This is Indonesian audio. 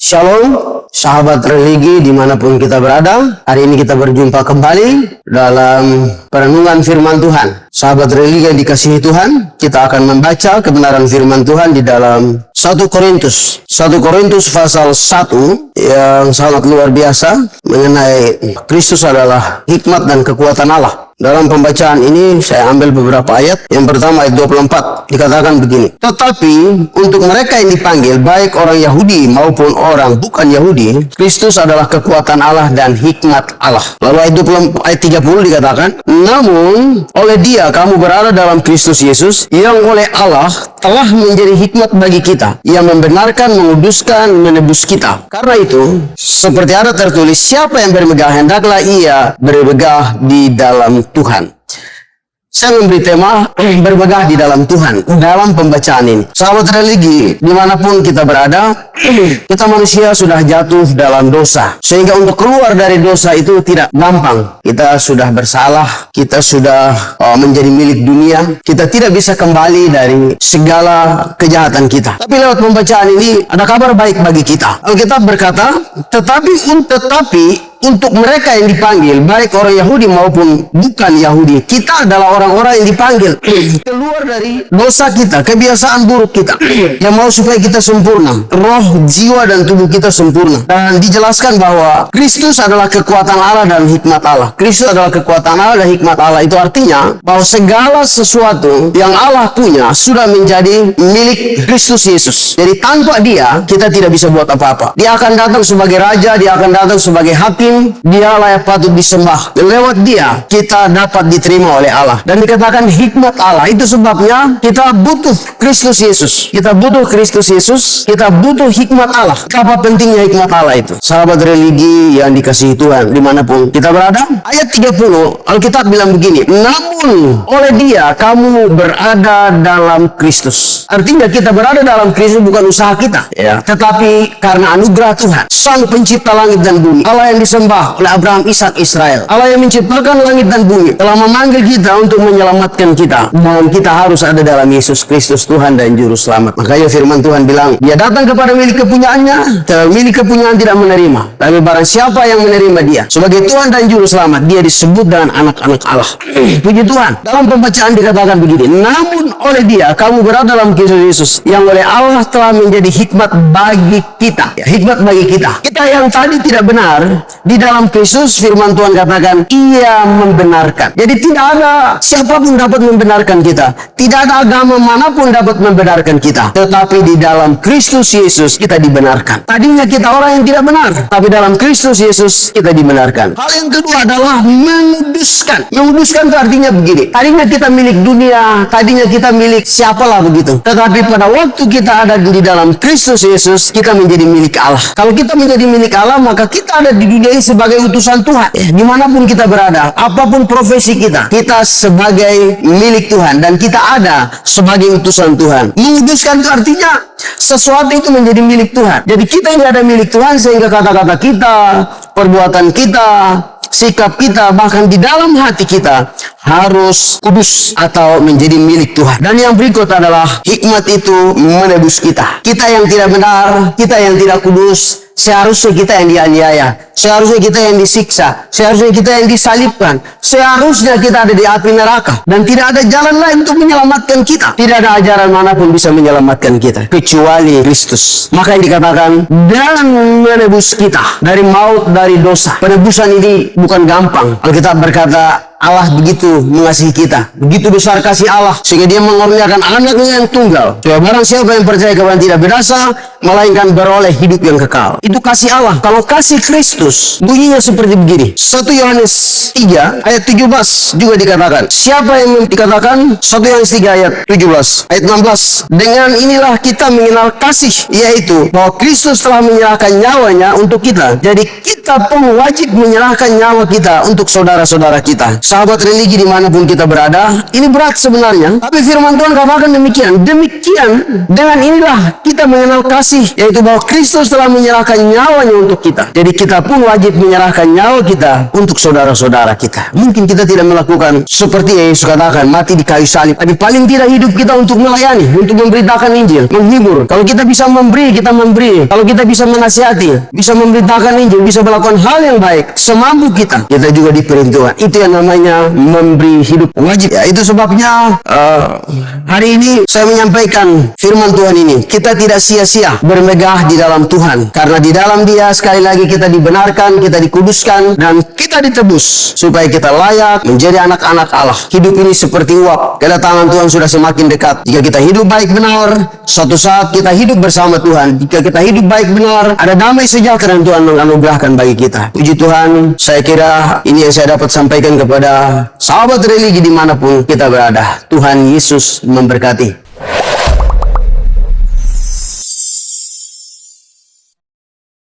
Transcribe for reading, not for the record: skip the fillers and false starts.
Shalom, sahabat religi dimanapun kita berada. Hari ini kita berjumpa kembali dalam perenungan firman Tuhan. Sahabat religi yang dikasihi Tuhan, kita akan membaca kebenaran firman Tuhan di dalam 1 Korintus pasal 1 yang sangat luar biasa mengenai Kristus adalah hikmat dan kekuatan Allah. Dalam pembacaan ini saya ambil beberapa ayat. Yang pertama ayat 24 dikatakan begini. Tetapi untuk mereka yang dipanggil, baik orang Yahudi maupun orang bukan Yahudi, Kristus adalah kekuatan Allah dan hikmat Allah. Lalu ayat 30 dikatakan, namun oleh Dia kamu berada dalam Kristus Yesus, yang oleh Allah telah menjadi hikmat bagi kita, yang membenarkan, menguduskan, menebus kita. Karena itu, seperti ada tertulis, siapa yang bermegah, hendaklah ia bermegah di dalam Tuhan. Saya memberi tema bermegah di dalam Tuhan dalam pembacaan ini. Sahabat religi, dimanapun kita berada, kita manusia sudah jatuh dalam dosa. Sehingga untuk keluar dari dosa itu tidak gampang. Kita sudah bersalah, kita sudah menjadi milik dunia. Kita tidak bisa kembali dari segala kejahatan kita. Tapi lewat pembacaan ini ada kabar baik bagi kita. Alkitab berkata, tetapi untuk mereka yang dipanggil, baik orang Yahudi maupun bukan Yahudi, kita adalah orang-orang yang dipanggil keluar dari dosa kita, kebiasaan buruk kita, yang mau supaya kita sempurna, roh, jiwa, dan tubuh kita sempurna. Dan dijelaskan bahwa Kristus adalah kekuatan Allah dan hikmat Allah. Kristus adalah kekuatan Allah dan hikmat Allah. Itu artinya bahwa segala sesuatu yang Allah punya sudah menjadi milik Kristus Yesus. Jadi tanpa Dia, kita tidak bisa buat apa-apa. Dia akan datang sebagai Raja, Dia akan datang sebagai Hakim. Dia layak patut disembah. Lewat Dia kita dapat diterima oleh Allah. Dan dikatakan hikmat Allah. Itu sebabnya kita butuh Kristus Yesus. Kita butuh Kristus Yesus. Kita butuh hikmat Allah. Apa pentingnya hikmat Allah itu? Sahabat religi yang dikasihi Tuhan, dimanapun kita berada. Ayat 30 Alkitab bilang begini, namun oleh Dia kamu berada dalam Kristus. Artinya kita berada dalam Kristus bukan usaha kita, ya, tetapi karena anugerah Tuhan, Sang Pencipta langit dan bumi, Allah yang disembah oleh Abraham, Ishak, Israel, Allah yang menciptakan langit dan bumi, telah memanggil kita untuk menyelamatkan kita, dan kita harus ada dalam Yesus Kristus, Tuhan dan Juru Selamat. Makanya firman Tuhan bilang, Dia datang kepada milik kepunyaannya, tetapi milik kepunyaan tidak menerima. Tapi barang siapa yang menerima Dia sebagai Tuhan dan Juru Selamat, dia disebut dengan anak-anak Allah. Puji Tuhan. Dalam pembacaan dikatakan begini, namun oleh Dia kamu berada dalam Kristus Yesus, yang oleh Allah telah menjadi hikmat bagi kita, ya, hikmat bagi kita. Kita yang tadi tidak benar, di dalam Kristus firman Tuhan katakan Ia membenarkan. Jadi tidak ada siapapun dapat membenarkan kita, tidak ada agama manapun dapat membenarkan kita, tetapi di dalam Kristus Yesus kita dibenarkan. Tadinya kita orang yang tidak benar, tapi dalam Kristus Yesus kita dibenarkan. Hal yang kedua adalah menguduskan. Menguduskan itu artinya begini, tadinya kita milik dunia, tadinya kita milik siapalah begitu, tetapi pada waktu kita ada di dalam Kristus Yesus, kita menjadi milik Allah. Kalau kita menjadi milik Allah, maka kita ada di dunia ini sebagai utusan Tuhan. Dimanapun kita berada, apapun profesi kita, kita sebagai milik Tuhan, dan kita ada sebagai utusan Tuhan. Menguduskan itu artinya sesuatu itu menjadi milik Tuhan. Jadi kita ini ada milik Tuhan, sehingga kata-kata kita, perbuatan kita, sikap kita, bahkan di dalam hati kita harus kudus atau menjadi milik Tuhan. Dan yang berikut adalah hikmat itu menebus kita. Kita yang tidak benar, kita yang tidak kudus, seharusnya kita yang dianiaya, seharusnya kita yang disiksa, seharusnya kita yang disalibkan, seharusnya kita ada di api neraka, dan tidak ada jalan lain untuk menyelamatkan kita. Tidak ada ajaran manapun bisa menyelamatkan kita kecuali Kristus. Maka yang dikatakan dan menebus kita dari maut, dari dosa. Penebusan ini bukan gampang. Alkitab berkata Allah begitu mengasihi kita, begitu besar kasih Allah, sehingga Dia mengorbankan anaknya yang tunggal, supaya barang siapa yang percaya kepada tidak binasa, melainkan beroleh hidup yang kekal. Itu kasih Allah. Kalau kasih Kristus bunyinya seperti begini. 1 Yohanes 3 ayat 17 juga dikatakan. Siapa yang dikatakan? 1 Yohanes 3 ayat 17, ayat 16. Dengan inilah kita mengenal kasih, yaitu bahwa Kristus telah menyerahkan nyawanya untuk kita. Jadi kita pun wajib menyerahkan nyawa kita untuk saudara-saudara kita. sahabat religi dimanapun kita berada, ini berat sebenarnya. Tapi firman Tuhan katakan demikian. Demikian, dengan inilah kita mengenal kasih, yaitu bahwa Kristus telah menyerahkan nyawanya untuk kita. Jadi kita pun wajib menyerahkan nyawa kita untuk saudara-saudara kita. Mungkin kita tidak melakukan seperti yang Yesus katakan, mati di kayu salib. Tapi paling tidak hidup kita untuk melayani, untuk memberitakan Injil, menghibur. Kalau kita bisa memberi, kita memberi. Kalau kita bisa menasihati, bisa memberitakan Injil, bisa melakukan hal yang baik, semampu kita juga diperintahkan. Itu yang namanya memberi hidup wajib. Ya, itu sebabnya hari ini saya menyampaikan firman Tuhan ini. Kita tidak sia-sia bermegah di dalam Tuhan, karena di dalam Dia sekali lagi kita dibenarkan, kita dikuduskan, dan kita ditebus supaya kita layak menjadi anak-anak Allah. Hidup ini seperti uap, kedatangan Tuhan sudah semakin dekat. Jika kita hidup baik benar, suatu saat kita hidup bersama Tuhan. Jika kita hidup baik benar, ada damai sejahtera yang Tuhan menganugerahkan bagi kita. Puji Tuhan, saya kira ini yang saya dapat sampaikan kepada sahabat religi dimanapun kita berada. Tuhan Yesus memberkati.